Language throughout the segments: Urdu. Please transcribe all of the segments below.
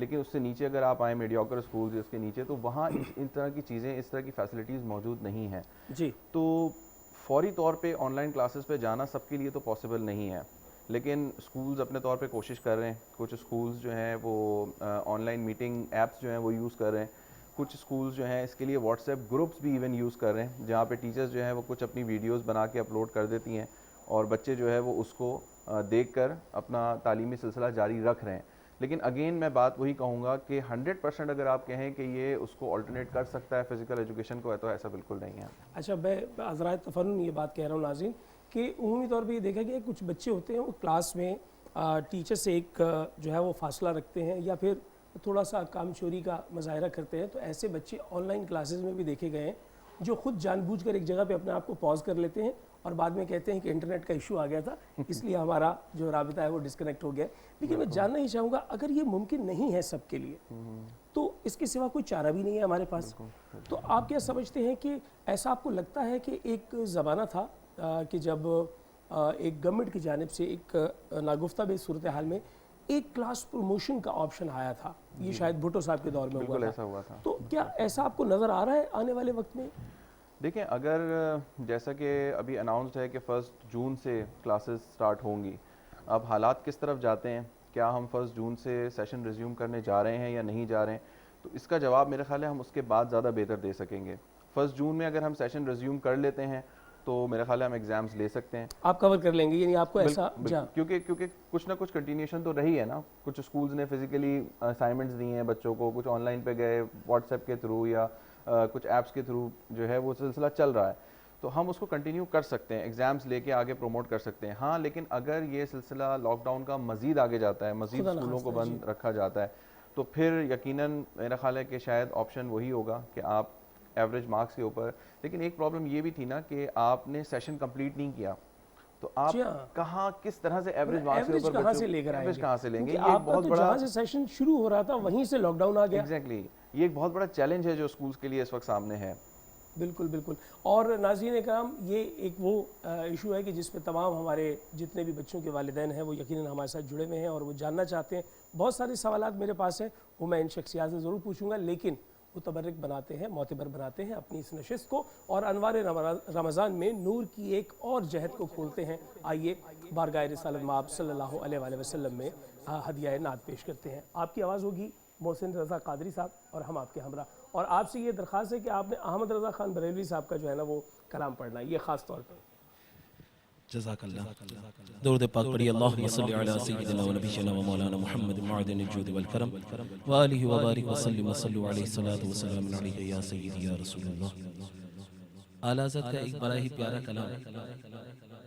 لیکن اس سے نیچے اگر آپ آئیں میڈیوکر اسکولز اس کے نیچے تو وہاں ان طرح کی چیزیں اس طرح کی فیسلٹیز موجود نہیں ہیں. جی تو فوری طور پہ آن لائن کلاسز پہ جانا سب کے لیے تو پاسبل نہیں ہے, لیکن اسکولز اپنے طور پہ کوشش کر رہے ہیں. کچھ اسکولز جو ہیں وہ آن لائن میٹنگ ایپس جو ہیں وہ یوز کر رہے ہیں. کچھ اسکولز جو ہیں اس کے لیے واٹس ایپ گروپس بھی ایون یوز کر رہے ہیں, جہاں پہ ٹیچرز جو ہیں وہ کچھ اپنی ویڈیوز بنا کے اپلوڈ کر دیتی ہیں اور بچے جو ہے وہ اس کو دیکھ کر اپنا تعلیمی سلسلہ جاری رکھ رہے ہیں. لیکن اگین میں بات وہی کہوں گا کہ 100% اگر آپ کہیں کہ یہ اس کو آلٹرنیٹ کر سکتا ہے فزیکل ایجوکیشن کو, تو ایسا بالکل نہیں ہے. اچھا, میں حضرات تفنن یہ بات کہہ رہا ہوں ناظرین کہ عمومی طور پہ یہ دیکھا گیا کچھ بچے ہوتے ہیں وہ کلاس میں ٹیچر سے ایک جو ہے وہ فاصلہ رکھتے ہیں یا پھر تھوڑا سا کام چوری کا مظاہرہ کرتے ہیں. تو ایسے بچے آن لائن کلاسز میں بھی دیکھے گئے ہیں جو خود جان بوجھ کر ایک جگہ پہ اپنے آپ کو پاز کر لیتے ہیں اور بعد میں کہتے ہیں کہ انٹرنیٹ کا ایشو آ گیا تھا اس لیے ہمارا جو رابطہ ہے وہ ڈسکنیکٹ ہو گیا. لیکن میں جاننا ہی چاہوں گا اگر یہ ممکن نہیں ہے سب کے لیے تو اس کے سوا کوئی چارہ بھی نہیں ہے ہمارے پاس. تو آپ کیا سمجھتے ہیں کہ ایسا آپ کو لگتا ہے کہ ایک زمانہ تھا کہ جب ایک گورنمنٹ کی جانب سے ایک ناگفتہ بے صورتحال میں ایک کلاس پروموشن کا آپشن آیا تھا, یہ شاید بھٹو صاحب کے دور میں بالکل ایسا ہوا تھا. تو کیا ایسا آپ کو نظر آ رہا ہے آنے والے وقت میں؟ دیکھیں, اگر جیسا کہ ابھی اناؤنسڈ ہے کہ 1 جون سے کلاسز سٹارٹ ہوں گی, اب حالات کس طرف جاتے ہیں, کیا ہم 1 جون سے سیشن ریزیوم کرنے جا رہے ہیں یا نہیں جا رہے ہیں, تو اس کا جواب میرے خیال ہے ہم اس کے بعد زیادہ بہتر دے سکیں گے. 1 جون میں اگر ہم سیشن ریزیوم کر لیتے ہیں تو میرے خیال ہے ہم ایگزامز لے سکتے ہیں. آپ کور کر لیں گے یعنی آپ کو ایسا کیونکہ کچھ نہ کچھ کنٹینیوشن تو رہی ہے نا. کچھ اسکولز نے فزیکلی اسائنمنٹس دی ہیں بچوں کو, کچھ آن لائن پہ گئے واٹس ایپ کے تھرو یا کچھ ایپس کے تھرو جو ہے وہ سلسلہ چل رہا ہے, تو ہم اس کو کنٹینیو کر سکتے ہیں, ایگزامز لے کے آگے پروموٹ کر سکتے ہیں. ہاں, لیکن اگر یہ سلسلہ لاک ڈاؤن کا مزید آگے جاتا ہے, مزید اسکولوں کو بند رکھا جاتا ہے, تو پھر یقیناً میرا خیال ہے کہ شاید آپشن وہی ہوگا کہ آپ ایوریج مارکس کے اوپر. لیکن ایک پرابلم یہ بھی تھی نا کہ آپ نے سیشن کمپلیٹ نہیں کیا, تو آپ کہاں کس طرح سے ایوریج مارکس کے اوپر کہاں سے لے کر ایوریج کہاں سے لیں گے؟ یہ بہت بڑا, جہاں سے سیشن شروع ہو رہا تھا وہیں سے لاک ڈاؤن آ گیا. ایگزیکٹلی, یہ ایک بہت بڑا چیلنج ہے جو اسکولز کے لیے اس وقت سامنے ہے. بالکل بالکل. اور ناظرین کرام, یہ ایک وہ ایشو ہے کہ جس پہ تمام ہمارے جتنے بھی بچوں کے والدین ہیں وہ یقیناً ہمارے ساتھ جڑے ہوئے ہیں اور وہ جاننا چاہتے ہیں. بہت سارے سوالات میرے پاس ہیں, وہ میں ان شخصیات سے ضرور پوچھوں گا, لیکن متبرک بناتے ہیں, معتبر بناتے ہیں اپنی اس نشست کو اور انوار رمضان میں نور کی ایک اور جہت کو کھولتے ہیں. آئیے بارگاہ رسالت مآب صلی اللہ علیہ وآلہ وسلم میں ہدیہ نعت پیش کرتے ہیں. آپ کی آواز ہوگی محسن رضا قادری صاحب اور ہم آپ کے ہمراہ, اور آپ سے یہ درخواست ہے کہ آپ نے احمد رضا خان بریلوی صاحب کا جو ہے نا وہ کلام پڑھنا ہے, یہ خاص طور پر. جزاک اللہ. درود پاک پڑھی. اللہم صلی علی سیدنا و نبینا و مولانا محمد معدن الجود والکرم و آلہ و بارک وسلم و صلو علیہ الصلاۃ والسلام علیہ یا سیدی یا رسول اللہ. اعلیٰ حضرت کا ایک بڑا ہی پیارا کلام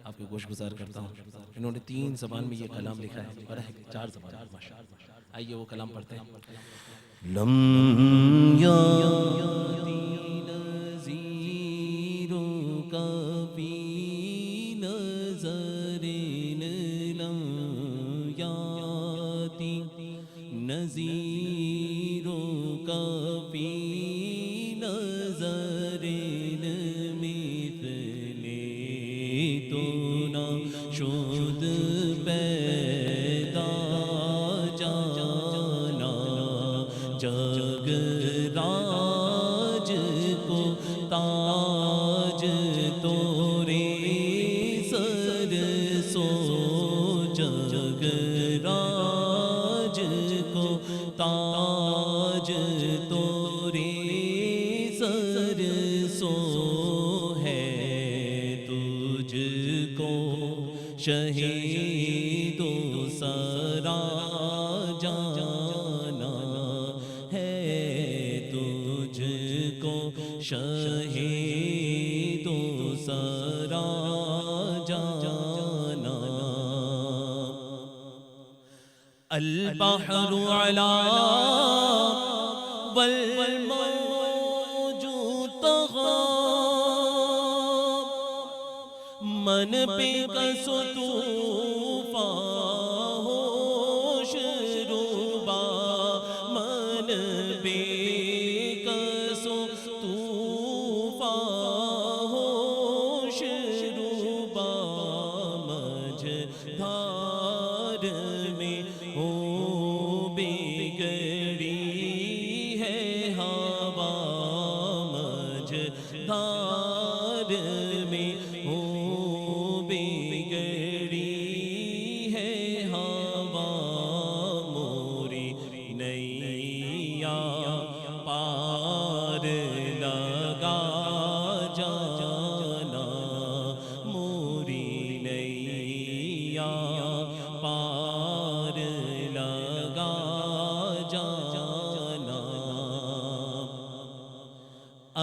آپ کو گوش گزار کرتا ہوں. انہوں نے 3 زبان میں یہ کلام لکھا ہے, بڑا ہے 4 زبان ماشاءاللہ. آئیے وہ کلام پڑھتے ہیں. لم یاتی نذیروں کا بھی نظرین, لم یاتی نذیروں کا بھی نظرین, مثل تو نہ شد پیدا جانا, جگ راج کو تاج تورے سر سو, جگ راج کو تاج تورے سر سو, ہے تجھ کو شہید و سرا جانا, ہے تجھ کو شہید و سرا جانا. البحر علا والموج طغى, من پہ کسو طوفان ہوش روبا, من پہ کسو طوفان ہوش روبا, مجھ دھار میں ہو بے گئے پار لگا جانا موری نیا پار لگا جانا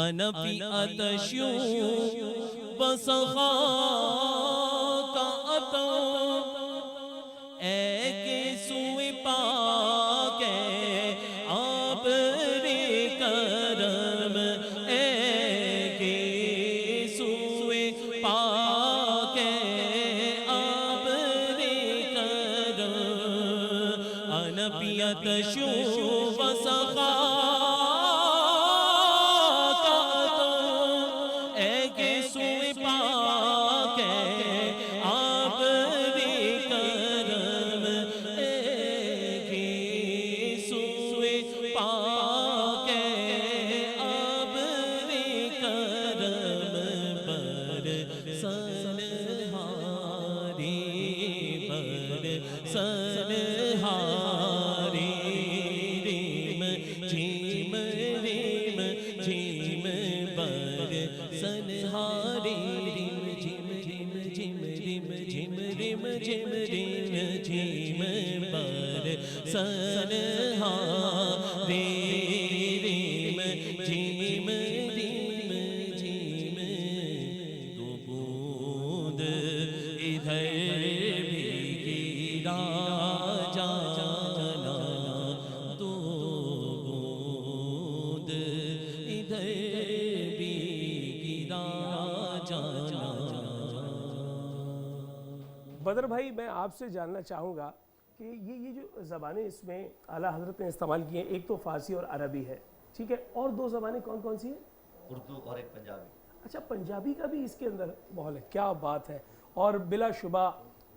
انا فی اتشیوں بسخا کا عطا اے کے سوئے پاک آپ رے کرم اے کے سوئے پاک آپ رے کرم انبیت شوف سخا کا عطا اے کے سوئے پاک آپ رے کرم اے کے سوئے پاک آپ رے کرم پر سنہاری پر سنہاری ریم جھیم ریم جھیم پر سنہاری ریم جھیم جھیم جھیم ریم جھیم ریم جھیم ریم جھیم پر سنہاری ریم جھیم ریم جھیم دو بوند ادھر بھی گرا جانا دو بوند ادھر بھی گرا جانا بدر بھائی میں آپ سے جاننا چاہوں گا کہ یہ جو زبانیں اس میں اعلیٰ حضرت نے استعمال کی ہیں، ایک تو فارسی اور عربی ہے، ٹھیک ہے، اور دو زبانیں کون کون سی ہیں؟ اردو اور ایک پنجابی. اچھا پنجابی کا بھی اس کے اندر ماحول ہے، کیا بات ہے. اور بلا شبہ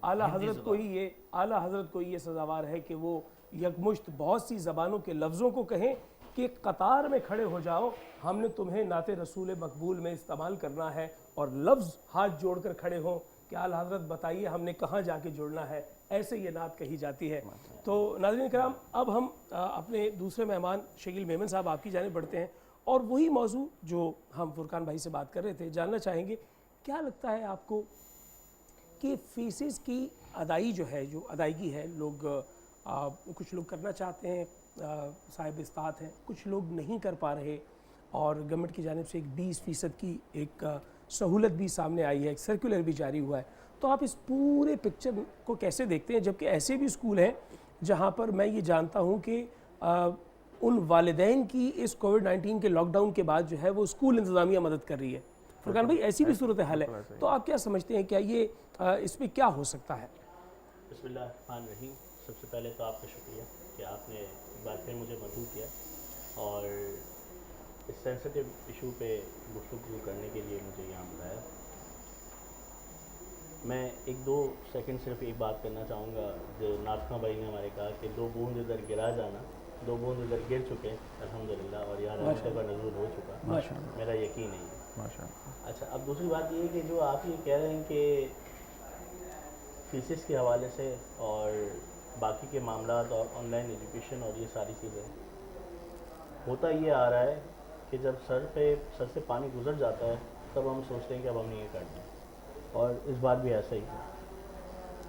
اعلیٰ حضرت کو ہی یہ سزاوار ہے کہ وہ یکمشت بہت سی زبانوں کے لفظوں کو کہیں کہ قطار میں کھڑے ہو جاؤ، ہم نے تمہیں نعت رسول مقبول میں استعمال کرنا ہے، اور لفظ ہاتھ جوڑ کر کھڑے ہوں کہ اعلیٰ حضرت بتائیے ہم نے کہاں جا کے جڑنا ہے، ایسے یہ نعت کہی جاتی ہے. تو ناظرین کرام اب ہم اپنے دوسرے مہمان شکیل میمن صاحب آپ کی جانب بڑھتے ہیں، اور وہی موضوع جو ہم فرقان بھائی سے بات کر رہے تھے جاننا چاہیں گے کیا لگتا ہے آپ کو کہ فیسز کی ادائیگی ہے، لوگ کچھ لوگ کرنا چاہتے ہیں، صاحب استطاعت ہیں، کچھ لوگ نہیں کر پا رہے، اور گورنمنٹ کی جانب سے ایک 20% کی ایک سہولت بھی سامنے آئی ہے، ایک سرکولر بھی جاری ہوا ہے. تو آپ اس پورے پکچر کو کیسے دیکھتے ہیں، جبکہ ایسے بھی اسکول ہیں جہاں پر میں یہ جانتا ہوں کہ ان والدین کی اس کووڈ-19 کے لاک ڈاؤن کے بعد جو ہے وہ اسکول انتظامیہ مدد کر رہی ہے. فرقان بھائی ایسی بھی صورتحال ہے، تو آپ کیا سمجھتے ہیں، کیا یہ اس میں کیا ہو سکتا ہے؟ بسم اللہ الرحمن الرحیم. سب سے پہلے تو آپ کا شکریہ کہ آپ نے ایک بار پھر مجھے مدعو کیا اور اس سینسٹیو ایشو پہ گفتگو کرنے کے لیے مجھے یہاں بلایا. میں ایک دو سیکنڈ صرف ایک بات کرنا چاہوں گا. جو ناطقہ بھائی نے ہمارے کہا کہ دو بوند ادھر گرا جانا، دو بوند ادھر گر چکے الحمدللہ، اور یہاں رحمت کا نزول ہو چکا، میرا یقین نہیں ہے. اچھا اب دوسری بات یہ ہے کہ جو آپ یہ کہہ رہے ہیں کہ فیسز کے حوالے سے اور باقی کے معاملات اور آن لائن ایجوکیشن اور یہ ساری چیزیں، ہوتا یہ آ رہا ہے کہ جب سر سے پانی گزر جاتا ہے تب ہم سوچتے ہیں کہ اب ہم نے یہ کرنا ہے، اور اس بار بھی ایسا ہی ہے.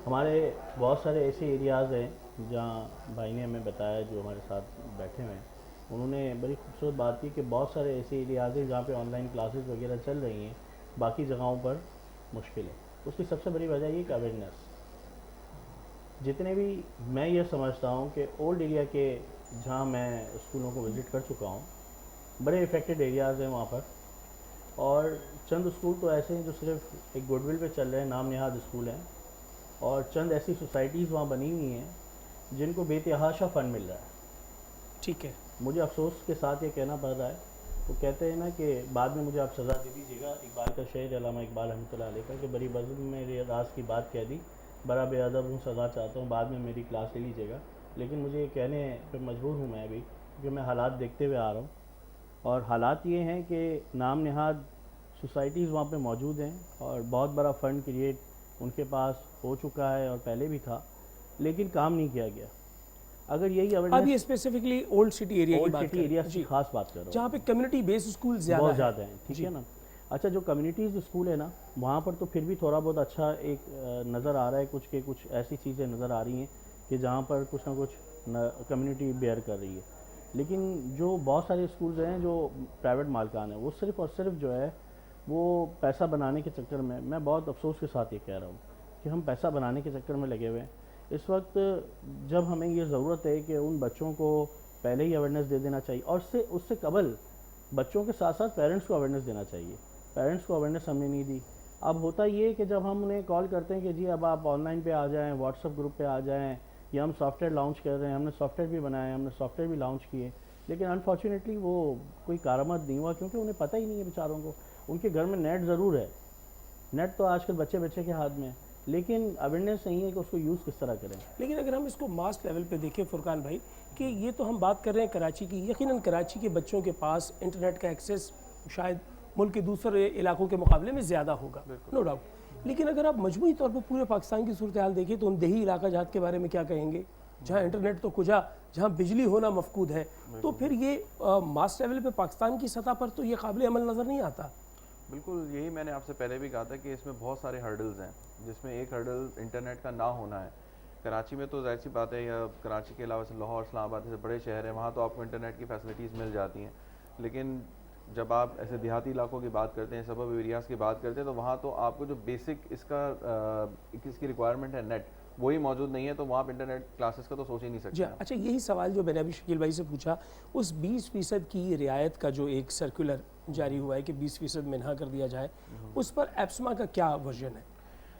ہمارے بہت سارے ایسے ایریاز ہیں جہاں بھائی نے ہمیں بتایا جو ہمارے ساتھ بیٹھے ہوئے ہیں، انہوں نے بڑی خوبصورت بات کی کہ بہت سارے ایسے ایریاز ہیں جہاں پہ آن لائن کلاسز وغیرہ چل رہی ہیں، باقی جگہوں پر مشکل ہے. اس کی سب سے بڑی وجہ یہ کہ اویئرنیس. جتنے بھی میں یہ سمجھتا ہوں کہ اولڈ ایریا کے جہاں میں اسکولوں کو وزٹ کر چکا ہوں، بڑے افیکٹڈ ایریاز ہیں وہاں پر، اور چند اسکول تو ایسے ہیں جو صرف ایک گڈ ول پہ چل رہے ہیں، نام نہاد اسکول ہیں، اور چند ایسی سوسائٹیز وہاں بنی ہوئی ہیں جن کو بے تحاشا فنڈ مل رہا ہے. ٹھیک ہے، مجھے افسوس کے ساتھ یہ کہنا پڑ رہا ہے، وہ کہتے ہیں نا کہ بعد میں مجھے آپ سزا دے دیجیے گا. اقبال کا شعر علامہ اقبال رحمۃ اللہ علیہ کا کہ بڑی بزم میں میرے راز کی بات کہہ دی، بڑا بے ادب ہوں سزا چاہتا ہوں، بعد میں میری کلاس لے لیجیے گا. لیکن مجھے یہ کہنے پہ مجبور ہوں میں ابھی، کیونکہ میں حالات دیکھتے ہوئے آ رہا ہوں، اور حالات یہ ہیں کہ نام نہاد سوسائٹیز وہاں پہ موجود ہیں اور بہت بڑا فنڈ کریٹ ان کے پاس ہو چکا ہے اور پہلے بھی تھا، لیکن کام نہیں کیا گیا. اگر یہی اب اویئرنیس یہ اسپیسیفکلی اولڈ سٹی ایریا کی اولڈ بات سٹی کر ایریا رہے کی ہیں خاص بات کر رہا ہوں، جہاں پہ کمیونٹی بیس اسکول بہت زیادہ زیادہ ہیں، ٹھیک ہے نا. اچھا جو کمیونٹیز اسکول ہے نا وہاں پر تو پھر بھی تھوڑا بہت اچھا ایک نظر آ رہا ہے، کچھ ایسی چیزیں نظر آ رہی ہیں کہ جہاں پر کچھ نہ کچھ کمیونٹی بیئر کر رہی ہے. لیکن جو بہت سارے اسکولز ہیں جو پرائیویٹ مالکان ہیں وہ صرف اور صرف جو ہے وہ پیسہ بنانے کے چکر میں بہت افسوس کے ساتھ یہ کہہ رہا ہوں کہ ہم پیسہ بنانے کے چکر میں لگے ہوئے ہیں. اس وقت جب ہمیں یہ ضرورت ہے کہ ان بچوں کو پہلے ہی اویئرنیس دے دینا چاہیے، اور اس سے قبل بچوں کے ساتھ ساتھ پیرنٹس کو اویئرنیس دینا چاہیے. پیرنٹس کو اویئرنیس ہم نے نہیں دی. اب ہوتا یہ کہ جب ہم انہیں کال کرتے ہیں کہ جی اب آپ آن لائن پہ آ جائیں، واٹس ایپ گروپ پہ آ جائیں، یا ہم سافٹ ویئر لانچ کر رہے ہیں، ہم نے سافٹ ویئر بھی بنایا ہے، ہم نے سافٹ ویئر بھی لانچ کیے، لیکن انفارچونیٹلی وہ کوئی کارآمد نہیں ہوا کیونکہ انہیں پتہ ہی نہیں ہے بیچاروں کو. ان کے گھر میں نیٹ ضرور ہے، نیٹ تو آج کل بچے کے ہاتھ میں ہے، لیکن اویئرنیس نہیں ہے کہ اس کو یوز کس طرح کریں. لیکن اگر ہم اس کو ماس لیول پہ دیکھیں فرقان بھائی کہ یہ تو ہم بات کر رہے ہیں کراچی کی، یقیناً کراچی کے بچوں کے پاس انٹرنیٹ کا ایکسیس شاید ملک کے دوسرے علاقوں کے مقابلے میں زیادہ ہوگا، نو ڈاؤٹ. لیکن اگر آپ مجموعی طور پہ پورے پاکستان کی صورتحال دیکھیں تو ان دیہی علاقہ جات کے بارے میں کیا کہیں گے جہاں انٹرنیٹ تو کجا، جہاں بجلی ہونا مفقود ہے، تو پھر یہ ماس لیول پہ پاکستان کی سطح پر تو یہ قابل عمل نظر نہیں آتا. بالکل یہی میں نے آپ سے پہلے بھی کہا تھا کہ اس میں بہت سارے ہرڈلز ہیں، جس میں ایک ہرڈل انٹرنیٹ کا نہ ہونا ہے. کراچی میں تو ظاہر سی بات ہے، یا کراچی کے علاوہ سے لاہور، اسلام آباد جیسے بڑے شہر ہیں وہاں تو آپ کو انٹرنیٹ کی فیسلٹیز مل جاتی ہیں. لیکن جب آپ ایسے دیہاتی علاقوں کی بات کرتے ہیں، سبب ایریاز کی بات کرتے ہیں، تو وہاں تو آپ کو جو بیسک اس کی ریکوائرمنٹ ہے نیٹ، وہی موجود نہیں ہے، تو وہاں آپ انٹرنیٹ کلاسز کا تو سوچ ہی نہیں سکتے. جی اچھا، یہی سوال جو میں نے ابھی شکیل بھائی سے پوچھا، اس 20% کی رعایت کا جو ایک سرکولر جاری ہوا ہے کہ 20% منہا کر دیا جائے، اس پر ایپسما کا کیا ورژن ہے؟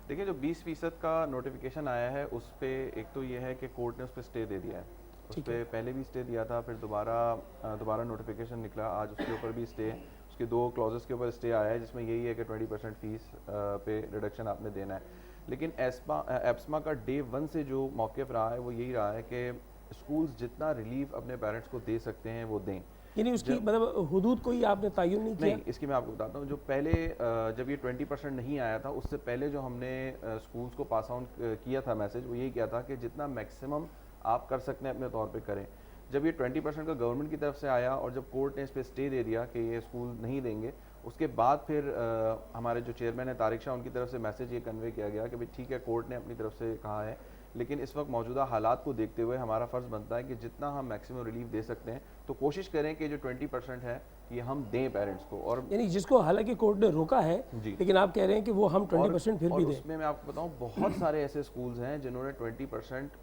دیکھیں جو 20% کا نوٹیفیکیشن آیا ہے اس پہ ایک تو یہ ہے کہ کورٹ نے اس پہ اسٹے دے دیا ہے. اس پہ پہلے بھی اسٹے دیا تھا، پھر دوبارہ نوٹیفیکیشن نکلا، آج اس کے اوپر بھی اسٹے، اس کے 2 کلوزز کے اوپر اسٹے آیا ہے جس میں یہی ہے کہ 20% فیس پہ ریڈکشن آپ نے دینا ہے. لیکن ایپسما کا ڈے 1 سے جو موقف رہا ہے وہ یہی رہا ہے کہ اسکولز جتنا ریلیف اپنے پیرنٹس کو دے سکتے ہیں وہ دیں. یعنی اس کی مطلب حدود کوئی آپ نے تعین نہیں کیا؟ نہیں، اس کی میں آپ کو بتاتا ہوں. جو پہلے جب یہ 20% نہیں آیا تھا اس سے پہلے جو ہم نے اسکولس کو پاس آن کیا تھا میسج، وہ یہی کیا تھا کہ جتنا میکسیمم آپ کر سکتے ہیں اپنے طور پہ کریں. جب یہ 20% کا گورنمنٹ کی طرف سے آیا اور جب کورٹ نے اس پہ اسٹے دے دیا کہ یہ اسکول نہیں دیں گے، اس کے بعد پھر ہمارے جو چیئرمین ہیں طارق شاہ، ان کی طرف سے میسج یہ کنوے کیا گیا کہ ٹھیک ہے کورٹ نے اپنی طرف سے کہا ہے، لیکن اس وقت موجودہ حالات کو دیکھتے ہوئے ہمارا فرض بنتا ہے کہ جتنا ہم میکسیمم ریلیف دے سکتے ہیں تو کوشش کریں کہ جو 20% ہے یہ ہم دیں پیرنٹس کو. اور یعنی جس کو حالانکہ کورٹ نے روکا ہے لیکن آپ کہہ رہے ہیں کہ وہ ہم 20% پھر بھی دیں. اس میں آپ کو بتاؤں بہت سارے ایسے اسکولز ہیں جنہوں نے 20%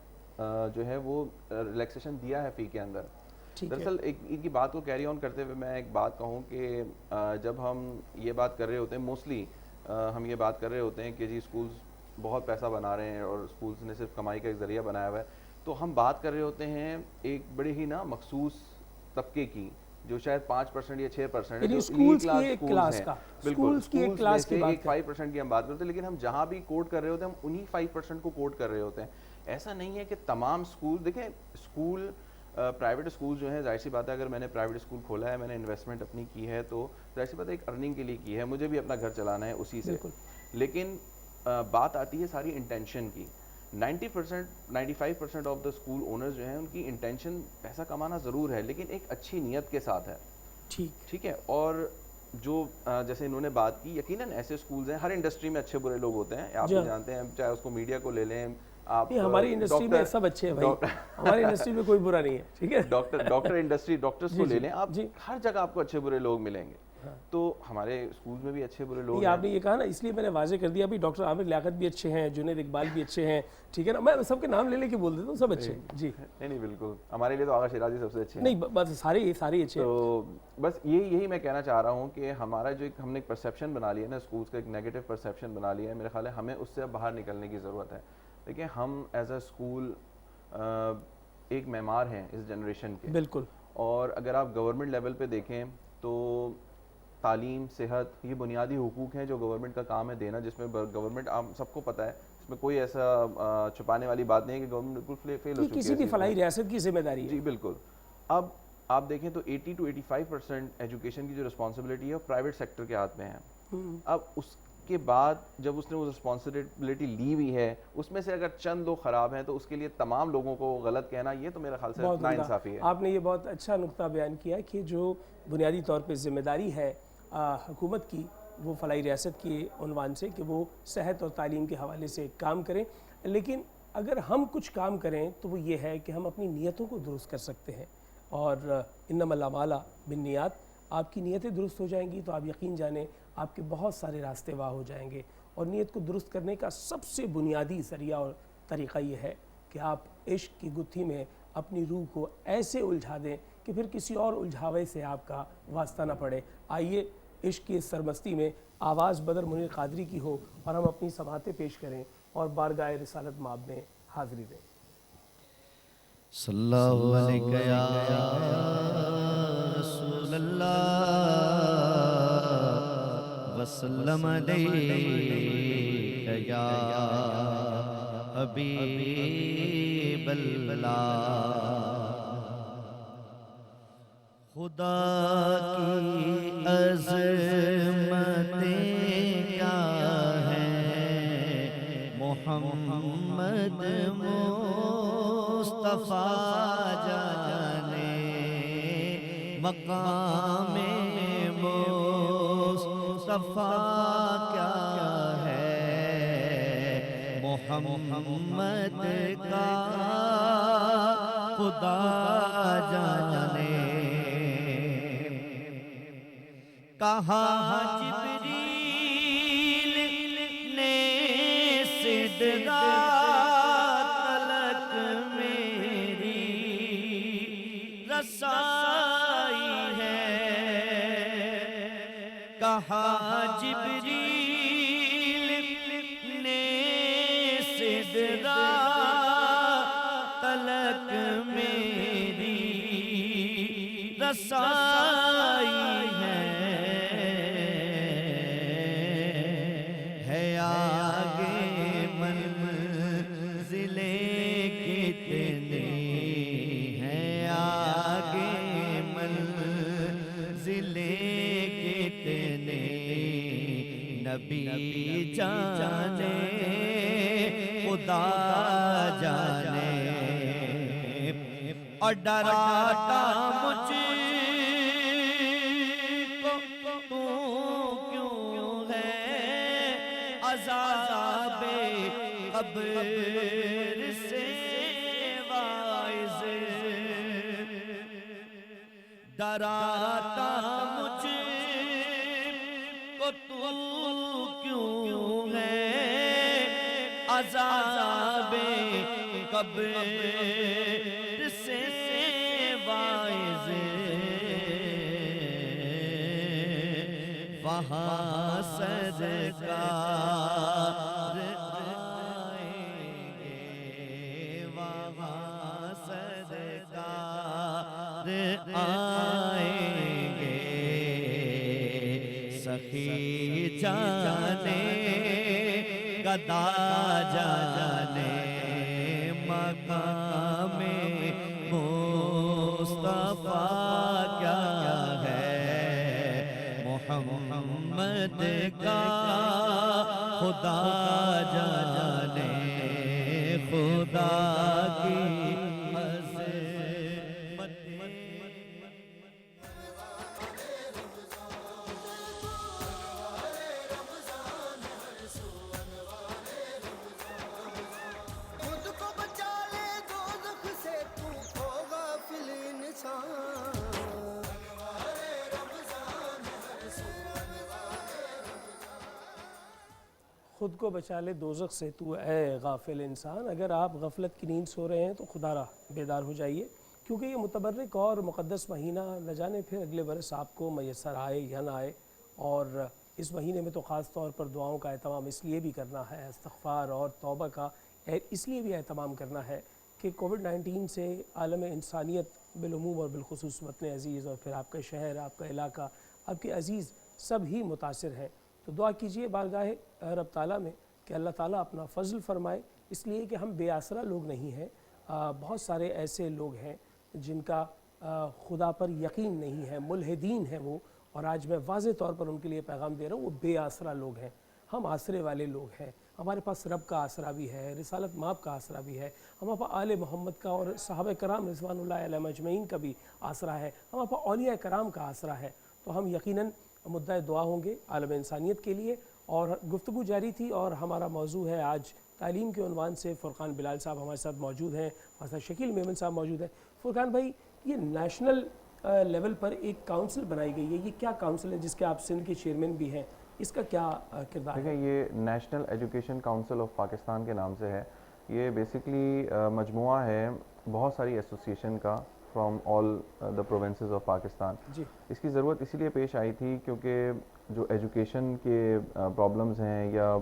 جو ہے وہ ریلیکسیشن دیا ہے فی کے اندر. دراصل ان کی بات کو کیری آن کرتے ہوئے میں ایک بات کہوں کہ جب ہم یہ بات کر رہے ہوتے ہیں، موسٹلی ہم یہ بات کر رہے ہوتے ہیں کہ جی اسکولز بہت پیسہ بنا رہے ہیں اور اسکولز نے صرف کمائی کا ایک ذریعہ بنایا ہوا ہے، تو ہم بات کر رہے ہوتے ہیں ایک بڑے ہی مخصوص طبقے کی جو شاید 5% یا 6% یعنی اسکولز کی ایک کلاس کا، اسکولز کی ایک کلاس کی بات 5% کی ہم بات کرتے ہیں. لیکن ہم جہاں بھی کوٹ کر رہے ہوتے ہیں ہم انہی 5% کو کوٹ کر رہے ہوتے ہیں. ایسا نہیں ہے کہ تمام اسکول، دیکھیں اسکول پرائیویٹ اسکول جو ہیں، ظاہر سی بات ہے اگر میں نے پرائیویٹ اسکول کھولا ہے، میں نے انویسٹمنٹ اپنی کی ہے، تو ظاہر سی بات ہے ایک ارننگ کے لیے کی ہے، مجھے بھی اپنا گھر چلانا ہے اسی سے. لیکن بات آتی ہے ساری انٹینشن کی. 95% آف دا اسکول اونرز جو ہیں ان کی انٹینشن پیسہ کمانا ضرور ہے لیکن ایک اچھی نیت کے ساتھ ہے. ٹھیک ہے. اور جو جیسے انہوں نے بات کی، یقیناً ایسے اسکولز ہیں، ہر انڈسٹری میں اچھے برے لوگ ہوتے ہیں، آپ بھی جانتے ہیں، چاہے اس کو میڈیا کو لے لیں آپ. ہماری انڈسٹری میں سب اچھے ہیں بھائی، ہماری انڈسٹری میں کوئی برا نہیں ہے. ٹھیک ہے، ڈاکٹر انڈسٹری، ڈاکٹرز کو لے لیں آپ، ہر جگہ آپ کو اچھے برے لوگ ملیں گے. تو ہمارے اسکولز میں بھی اچھے برے لوگ ہیں. آپ نے یہ کہا نا، اس لیے میں نے واضح کر دیا. ابھی ڈاکٹر عامر لیاقت بھی اچھے ہیں، جنید اقبال بھی اچھے ہیں. ٹھیک ہے نا، میں سب کے نام لے کے بول دیتا ہوں، سب اچھے ہیں. جی نہیں بالکل، ہمارے لیے تو آغا شیرازی سب سے اچھے ہیں. نہیں بس سارے اچھے. تو بس یہی میں کہنا چاہ رہا ہوں کہ ہمارا جو ہم نے ایک پرسیپشن بنا لیا ہے نا اسکولز کا، ایک نیگیٹو پرسیپشن بنا لیا ہے، میرے خیال ہے ہمیں اس سے اب باہر نکلنے کی ضرورت ہے. دیکھیں ہم ایز اے اسکول ایک معمار ہیں اس جنریشن کے. بالکل. اور اگر آپ گورنمنٹ لیول پہ دیکھیں تو تعلیم، صحت، یہ بنیادی حقوق ہیں جو گورنمنٹ کا کام ہے دینا، جس میں گورنمنٹ آپ سب کو پتہ ہے، اس میں کوئی ایسا چھپانے والی بات نہیں ہے کہ گورنمنٹ بالکل فیل ہو چکی ہے. کسی بھی فلاحی ریاست کی ذمہ داری ہے. جی بالکل. اب آپ دیکھیں تو 80 to 85% ایجوکیشن کی جو رسپانسبلٹی ہے وہ پرائیویٹ سیکٹر کے ہاتھ میں ہے. اب اس کے بعد جب اس نے وہ رسپانسبلٹی لی ہوئی ہے اس میں سے اگر چند لوگ خراب ہیں تو اس کے لیے تمام لوگوں کو غلط کہنا یہ تو میرا خیال سے ناانصافی ہے. آپ نے یہ بہت اچھا نقطہ بیان کیا کہ جو بنیادی طور پہ ذمہ داری ہے حکومت کی وہ فلاحی ریاست کے عنوان سے کہ وہ صحت اور تعلیم کے حوالے سے کام کریں، لیکن اگر ہم کچھ کام کریں تو وہ یہ ہے کہ ہم اپنی نیتوں کو درست کر سکتے ہیں. اور انما الاعمال بالنیات، آپ کی نیتیں درست ہو جائیں گی تو آپ یقین جانیں آپ کے بہت سارے راستے واہ ہو جائیں گے. اور نیت کو درست کرنے کا سب سے بنیادی ذریعہ اور طریقہ یہ ہے کہ آپ عشق کی گتھی میں اپنی روح کو ایسے الجھا دیں کہ پھر کسی اور الجھاوے سے آپ کا واسطہ نہ پڑے. آئیے عشق کی اس سرمستی میں آواز بدر منیر قادری کی ہو اور ہم اپنی سماعتیں پیش کریں اور بارگاہ رسالت مآب میں حاضری دیں. صلی اللہ علیہ یا رسول اللہ وسلم علیہ یا حبیب اللہ. خدا کی عظمتیں کیا ہیں، محمد مصطفیٰ جانے مقام مصطفیٰ کیا ہے، محمد کا خدا جانے. کہا جبریل نے سدرا تلک میری رسائی ہے، کہا جبریل نے سدرا تلک میری رسائی ہے. آگے منزلیں کتنی ہیں، آگے منزلیں کتنی، نبی جانے خدا جانے. اور ڈراتا مجھ عذاب قبر سے واعظ، ڈراتا مجھ کو تو کیوں ہے عذاب قبر سے واعظ. وہاں سرکار آئیں گے، وہاں سرکار آئیں گے. سخی جانے گدا جانے مقام مصطفیٰ کیا ہے، محمد کا خدا جانے. خدا کی خود کو بچا لے دوزخ سے، تو ہو غافل انسان. خود کو بچا لے دوزخ سے تو اے غافل انسان. اگر آپ غفلت کی نیند سو رہے ہیں تو خدا را بیدار ہو جائیے، کیونکہ یہ متبرک اور مقدس مہینہ نہ جانے پھر اگلے برس آپ کو میسر آئے یا نہ آئے. اور اس مہینے میں تو خاص طور پر دعاؤں کا اہتمام اس لیے بھی کرنا ہے، استغفار اور توبہ کا اس لیے بھی اہتمام کرنا ہے کہ کووڈ-19 سے عالم انسانیت بالعموم اور بالخصوص وطن عزیز اور پھر آپ کا شہر، آپ کا علاقہ، آپ کے عزیز سب ہی متاثر ہیں. تو دعا کیجئے بارگاہ رب تعالیٰ میں کہ اللہ تعالیٰ اپنا فضل فرمائے، اس لیے کہ ہم بے آسرا لوگ نہیں ہیں. بہت سارے ایسے لوگ ہیں جن کا خدا پر یقین نہیں ہے، ملحدین ہیں وہ، اور آج میں واضح طور پر ان کے لیے پیغام دے رہا ہوں، وہ بے آسرا لوگ ہیں. ہم آسرے والے لوگ ہیں, ہمارے پاس رب کا آسرا بھی ہے, رسالت مآب کا آسرا بھی ہے, ہمارے پاس آل محمد کا اور صحابہ کرام رضوان اللہ علیہم اجمعین کا بھی آسرا ہے, ہمارے پاس اولیاء کرام کا آسرا ہے. تو ہم یقیناً مدعا دعا ہوں گے عالم انسانیت کے لیے. اور گفتگو جاری تھی اور ہمارا موضوع ہے آج تعلیم کے عنوان سے. فرقان بلال صاحب ہمارے ساتھ موجود ہیں, ہمارے ساتھ شکیل میمن صاحب موجود ہیں. فرقان بھائی, یہ نیشنل لیول پر ایک کاؤنسل بنائی گئی ہے, یہ کیا کاؤنسل ہے جس کے آپ سندھ کے چیئرمین بھی ہیں, اس کا کیا کردار ہے؟ دیکھیں, یہ national education council of Pakistan کے نام سے ہے. یہ بیسکلی مجموعہ ہے بہت ساری ایسوسیشن کا from all the provinces of Pakistan. جی, اس کی ضرورت اسی لیے پیش آئی تھی کیونکہ جو ایجوکیشن کے پرابلمز ہیں یا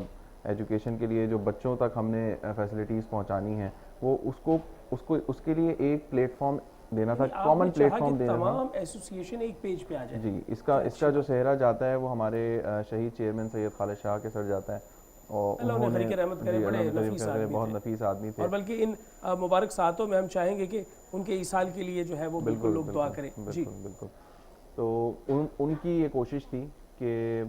ایجوکیشن کے لیے جو بچوں تک ہم نے فیسلٹیز پہنچانی ہیں, وہ اس کے لیے ایک پلیٹ فارم دینا تھا, کامن پلیٹ فارم دینا تھا. تمام ایسوسیشن ایک پیج پہ آ جائے. جی, اس کا جو سہرا جاتا ہے وہ ہمارے شہید چیئرمین سید خالد شاہ کے سر جاتا ہے, اور اللہ انہیں خریق رحمت کرے, بڑے نفیس آدمی تھے, بہت نفیس آدمی تھے. اور بلکہ ان مبارک ساعتوں میں ہم چاہیں گے کہ ان کے ایصال کے لیے جو ہے وہ بالکل لوگ دعا کریں. جی بالکل. تو ان کی یہ کوشش تھی کہ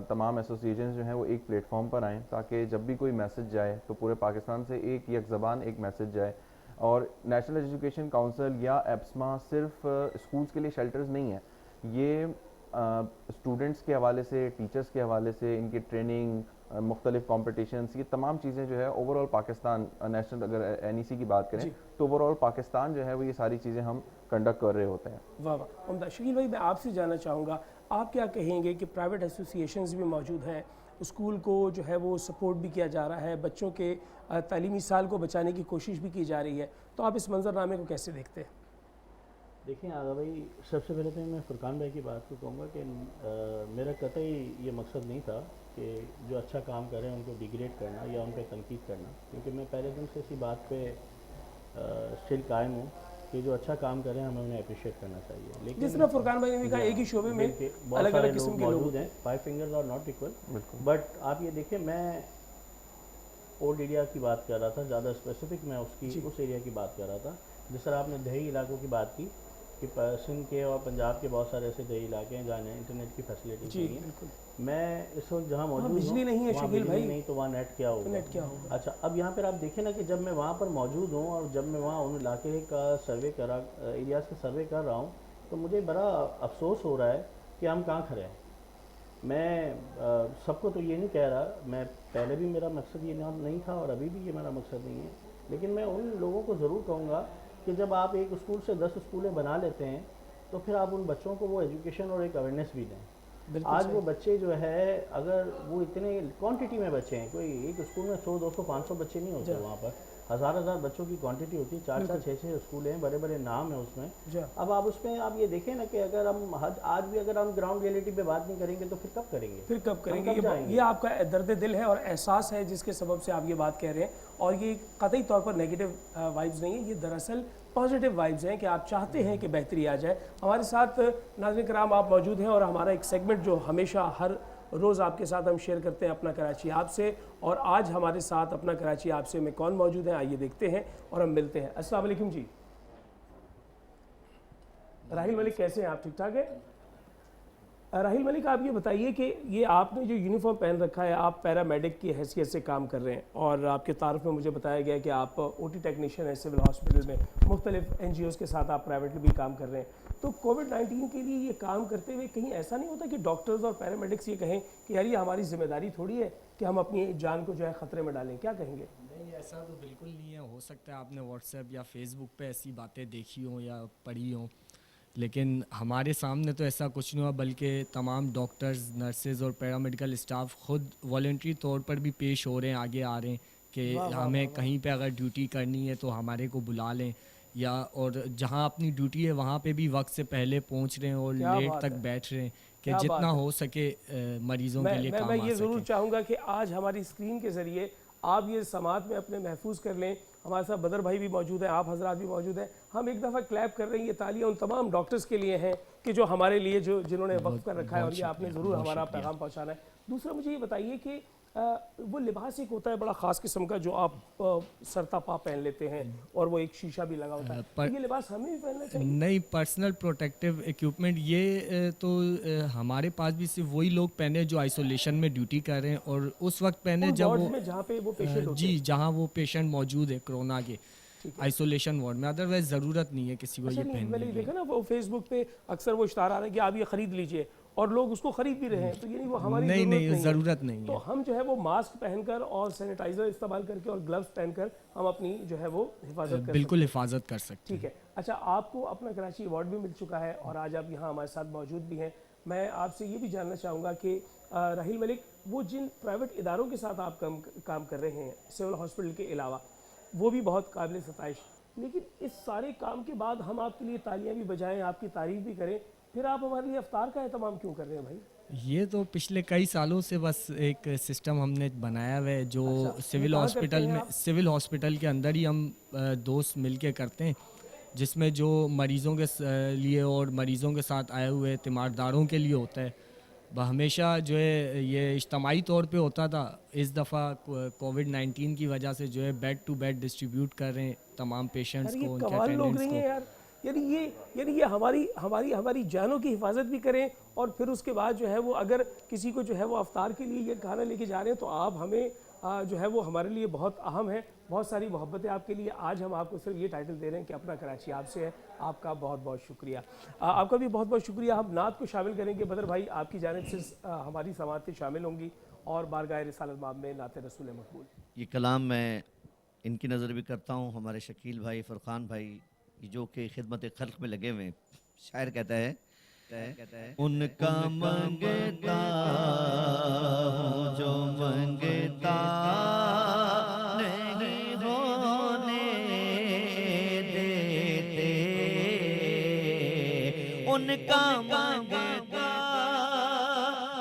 تمام ایسوسیشنز جو ہیں وہ ایک پلیٹ فارم پر آئیں تاکہ جب بھی کوئی میسج جائے تو پورے پاکستان سے ایک یک زبان ایک میسج جائے. اور نیشنل ایجوکیشن کاؤنسل یا ایپسما صرف اسکولس کے لیے شیلٹرز نہیں ہیں, یہ اسٹوڈنٹس کے حوالے سے, ٹیچرس کے حوالے سے, ان کی ٹریننگ, مختلف کمپٹیشنز, یہ تمام چیزیں جو ہے اوور آل پاکستان نیشنل, اگر NEC کی بات کریں تو اوور آل پاکستان جو ہے وہ یہ ساری چیزیں ہم کنڈکٹ کر رہے ہوتے ہیں. واہ واہ, عمدہ. شکیل بھائی, میں آپ سے جاننا چاہوں گا, آپ کیا کہیں گے کہ پرائیویٹ ایسوسیشنز بھی موجود ہیں, اسکول کو جو ہے وہ سپورٹ بھی کیا جا رہا ہے, بچوں کے تعلیمی سال کو بچانے کی کوشش بھی کی جا رہی ہے, تو آپ اس منظرنامے کو کیسے دیکھتے ہیں؟ دیکھیں آغا بھائی, سب سے پہلے تو میں فرقان بھائی کی بات کو کہوں گا کہ میرا قطعی یہ مقصد نہیں تھا کہ جو اچھا کام کریں ان کو ڈیگریڈ کرنا یا ان پہ تنقید کرنا, کیونکہ میں پہلے دن سے اسی بات پہ اسٹل قائم ہوں کہ جو اچھا کام کریں ہمیں انہیں اپریشیٹ کرنا چاہیے. لیکن جس طرح فرقان بھائی نے بھی کہا ایک ہی شعبے میں الگ الگ قسم کے لوگ ہیں, 5 fingers are not equal. But آپ یہ دیکھیں, میں اولڈ ایریا کی بات کر رہا تھا, زیادہ اسپیسیفک میں اس ایریا کی بات کر رہا تھا. جس طرح آپ نے دیہی علاقوں کی بات کی کہ سندھ کے اور پنجاب کے بہت سارے ایسے دیہی علاقے ہیں جہاں انٹرنیٹ کی فیسلٹیز نہیں ہیں. میں اس وقت جہاں موجود ہوں, بجلی نہیں ہے شکیل بھائی, نہیں تو وہاں نیٹ کیا ہوگا. اچھا, اب یہاں پر آپ دیکھیں نا کہ جب میں وہاں پر موجود ہوں اور جب میں وہاں ان علاقے کا سروے ایریاز کا سروے کر رہا ہوں, تو مجھے بڑا افسوس ہو رہا ہے کہ ہم کہاں کھڑے ہیں. میں سب کو تو یہ نہیں کہہ رہا, میں پہلے بھی میرا مقصد یہ نہیں تھا اور ابھی بھی یہ میرا مقصد نہیں ہے, لیکن میں ان لوگوں کو ضرور کہوں گا کہ جب آپ ایک اسکول سے 10 اسکولیں بنا لیتے ہیں تو پھر آپ ان بچوں کو وہ ایجوکیشن اور ایک اویئرنیس بھی دیں. آج وہ بچے جو ہے, اگر وہ اتنے کوانٹٹی میں بچے ہیں, کوئی ایک اسکول میں 100 200 500 بچے نہیں ہوتے, وہاں پر ہزار بچوں کی کوانٹٹی ہوتی ہے, 4 4 6 6 اسکول ہیں, بڑے بڑے نام ہیں اس میں. اب آپ اس میں آپ یہ دیکھیں نا کہ اگر ہم آج بھی اگر ہم گراؤنڈ ریئلٹی پہ بات نہیں کریں گے تو پھر کب کریں گے؟ یہ آپ کا درد دل ہے اور احساس ہے جس کے سبب سے آپ یہ بات کہہ رہے ہیں, اور یہ قطعی طور پر نیگیٹو وائبز نہیں ہیں, یہ دراصل پازیٹیو وائبز ہیں کہ آپ چاہتے ہیں کہ بہتری آ جائے. ہمارے ساتھ ناظرین کرام آپ موجود ہیں اور ہمارا ایک سیگمنٹ جو ہمیشہ ہر روز آپ کے ساتھ ہم شیئر کرتے ہیں اپنا کراچی آپ سے, اور آج ہمارے ساتھ اپنا کراچی آپ سے میں کون موجود ہیں, آئیے دیکھتے ہیں اور ہم ملتے ہیں. السلام علیکم جی. راحیل ملک, کیسے ہیں آپ؟ ٹھیک ٹھاک ہے. راحیل ملک, آپ یہ بتائیے کہ یہ آپ نے جو یونیفارم پہن رکھا ہے, آپ پیرا میڈک کی حیثیت سے کام کر رہے ہیں, اور آپ کے تعارف میں مجھے بتایا گیا کہ آپ OT ٹیکنیشین ہیں سول ہاسپٹل میں, مختلف NGOs کے ساتھ آپ پرائیویٹلی بھی کام کر رہے ہیں. تو کووڈ-19 کے لیے یہ کام کرتے ہوئے کہیں ایسا نہیں ہوتا کہ ڈاکٹرز اور پیرامیڈکس یہ کہیں کہ یار یہ ہماری ذمہ داری تھوڑی ہے کہ ہم اپنی جان کو جو ہے خطرے میں ڈالیں؟ کیا کہیں گے؟ نہیں, ایسا تو بالکل نہیں ہے. ہو سکتا ہے آپ نے واٹس ایپ یا فیس بک پہ ایسی باتیں دیکھی ہوں یا پڑھی ہوں, لیکن ہمارے سامنے تو ایسا کچھ نہیں ہوا, بلکہ تمام ڈاکٹرز, نرسز اور پیرامیڈیکل اسٹاف خود والنٹری طور پر بھی پیش ہو رہے ہیں, آگے آ رہے ہیں کہ ہمیں کہیں پہ اگر ڈیوٹی کرنی ہے تو ہمارے کو بلا لیں, یا اور جہاں اپنی ڈیوٹی ہے وہاں پہ بھی وقت سے پہلے پہنچ رہے ہیں اور لیٹ تک بیٹھ رہے ہیں کہ جتنا ہو سکے مریضوں کے لیے کام آ سکے. میں یہ ضرور چاہوں گا کہ آج ہماری اسکرین کے ذریعے آپ یہ سماعت میں اپنے محفوظ کر لیں. ہمارے ساتھ بدر بھائی بھی موجود ہیں, آپ حضرات بھی موجود ہیں. ہم ایک دفعہ کلیپ کر رہے ہیں, یہ تالیاں ان تمام ڈاکٹرز کے لیے ہیں کہ جو ہمارے لیے جنہوں نے وقف کر رکھا ہے, اور یہ آپ نے ضرور ہمارا پیغام پہنچانا ہے. دوسرا مجھے یہ بتائیے کہ وہ لباس ایک ہوتا ہے بڑا خاص قسم کا جو آپ سرتا پا پہن لیتے ہیں اور وہ ایک شیشہ بھی لگا ہوتا ہے، یہ لباس ہمیں بھی پہننا چاہیے؟ نہیں، پرسنل پروٹیکٹیو ایکوپمنٹ یہ تو ہمارے پاس بھی صرف وہی لوگ پہنے جو آئسولیشن میں ڈیوٹی کر رہے ہیں، اور اس وقت پہنے جب وہ جہاں پہ وہ پیشنٹ ہوتے جی جہاں وہ پیشنٹ موجود ہے کرونا کے آئسولیشن وارڈ میں، ادروائز ضرورت نہیں ہے کسی کو یہ میں پہننے نے کی۔ دیکھا نا وہ فیس بک پہ اکثر وہ اشتہار آ رہا ہے کہ آپ یہ خرید لیجئے، اور لوگ اس کو خرید بھی رہے ہیں، تو یعنی وہ ہماری ضرورت نہیں ہے۔ تو ہم جو ہے وہ ماسک پہن کر اور سینیٹائزر استعمال کر کے اور گلوز پہن کر ہم اپنی جو ہے وہ حفاظت کر بالکل حفاظت کر سکتے ہیں۔ ٹھیک ہے۔ اچھا، آپ کو اپنا کراچی ایوارڈ بھی مل چکا ہے اور آج آپ یہاں ہمارے ساتھ موجود بھی ہیں۔ میں آپ سے یہ بھی جاننا چاہوں گا کہ راحیل ملک، وہ جن پرائیویٹ اداروں کے ساتھ آپ کام کر رہے ہیں سول ہاسپٹل کے علاوہ، وہ بھی بہت قابل ستائش، لیکن اس سارے کام کے بعد ہم آپ کے لیے تالیاں بھی بجائیں، آپ کی تعریف بھی کریں، پھر آپ ہمارے لیے افطار کا اہتمام کیوں کر رہے ہیں بھائی؟ یہ تو پچھلے کئی سالوں سے بس ایک سسٹم ہم نے بنایا ہوا ہے جو سول ہاسپٹل میں، سول ہاسپٹل کے اندر ہی ہم دوست مل کے کرتے ہیں، جس میں جو مریضوں کے لیے اور مریضوں کے ساتھ آئے ہوئے تیمارداروں کے لیے ہوتا ہے، وہ ہمیشہ جو ہے یہ اجتماعی طور پہ ہوتا تھا۔ اس دفعہ کووڈ-19 کی وجہ سے جو ہے بیڈ ٹو بیڈ ڈسٹریبیوٹ کر رہے ہیں تمام پیشنٹس کو، ان کے اٹینڈنٹس کو۔ یعنی یہ ہماری جانوں کی حفاظت بھی کریں، اور پھر اس کے بعد جو ہے وہ اگر کسی کو جو ہے وہ افطار کے لیے یہ کھانا لے کے جا رہے ہیں تو آپ ہمیں جو ہے وہ ہمارے لیے بہت اہم ہے، بہت ساری محبت ہے آپ کے لیے۔ آج ہم آپ کو صرف یہ ٹائٹل دے رہے ہیں کہ اپنا کراچی آپ سے ہے۔ آپ کا بہت بہت شکریہ، آپ کا بھی بہت بہت شکریہ۔ ہم نعت کو شامل کریں گے بدر بھائی، آپ کی جانب سے ہماری سماعتیں شامل ہوں گی اور بارگاہ رسالت مآب میں نعت رسول مقبول۔ یہ کلام میں ان کی نظر بھی کرتا ہوں، ہمارے شکیل بھائی، فرقان بھائی، جو کہ خدمت خلق میں لگے ہوئے ہیں۔ شاعر کہتا ہے، ان کا منگتا ہوں جو منگتا نہیں ہونے دیتے، ان کا منگتا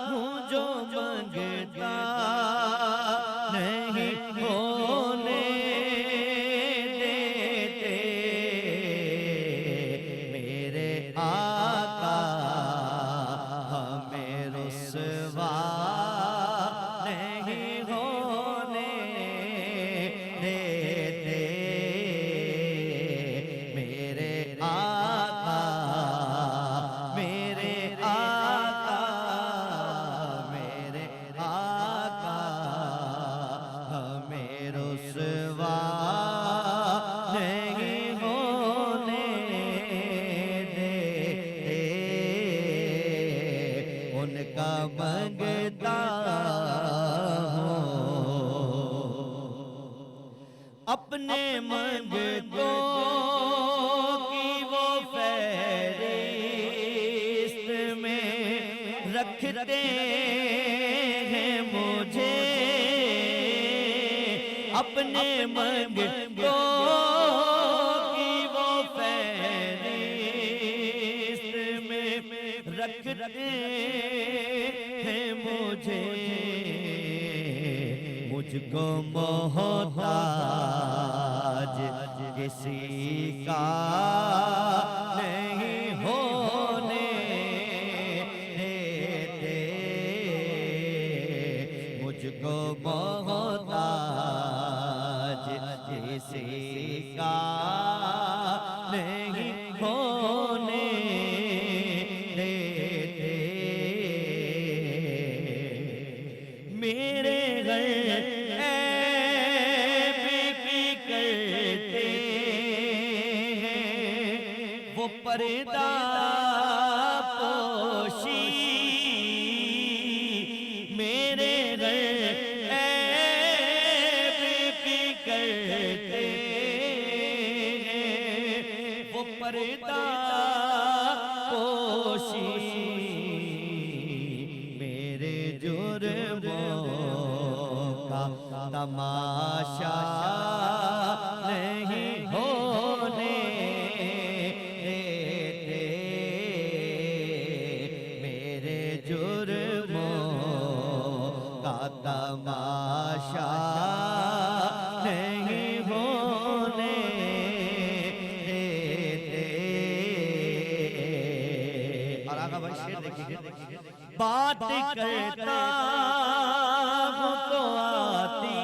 ہوں جو منگتا نہیں ہونے دیتے، میرے آقا ہمیں رسوا نہیں ہونے دیتے، میرے آقا، میرے آقا، میرے آقا ہمیں رسوا نہیں ہونے دیتے، ان کا منگتا ہوں اپنے منگتوں کی وہ فہرست میں رکھتے ہیں مجھے، اپنے منگتوں کی وہ فہرست میں رکھتے ہیں مجھے، مجھ کو محتاج کسی کا نہیں ہونے دیتے، مجھ کو محتاج کسی کا نہیں ہونے دیتے، میرے گھر کرتے ہیں وہ پردہ پوشی، میرے گھر کی کرتے ہیں وہ پردہ پوشی، میرے جرموں کا تماشا نہیں ہونے دیتے، میرے جرموں کا تماشا نہیں ہونے دیتے، اور آگا بھائی شعر دیکھیے، بات کرتا آہ تو آتی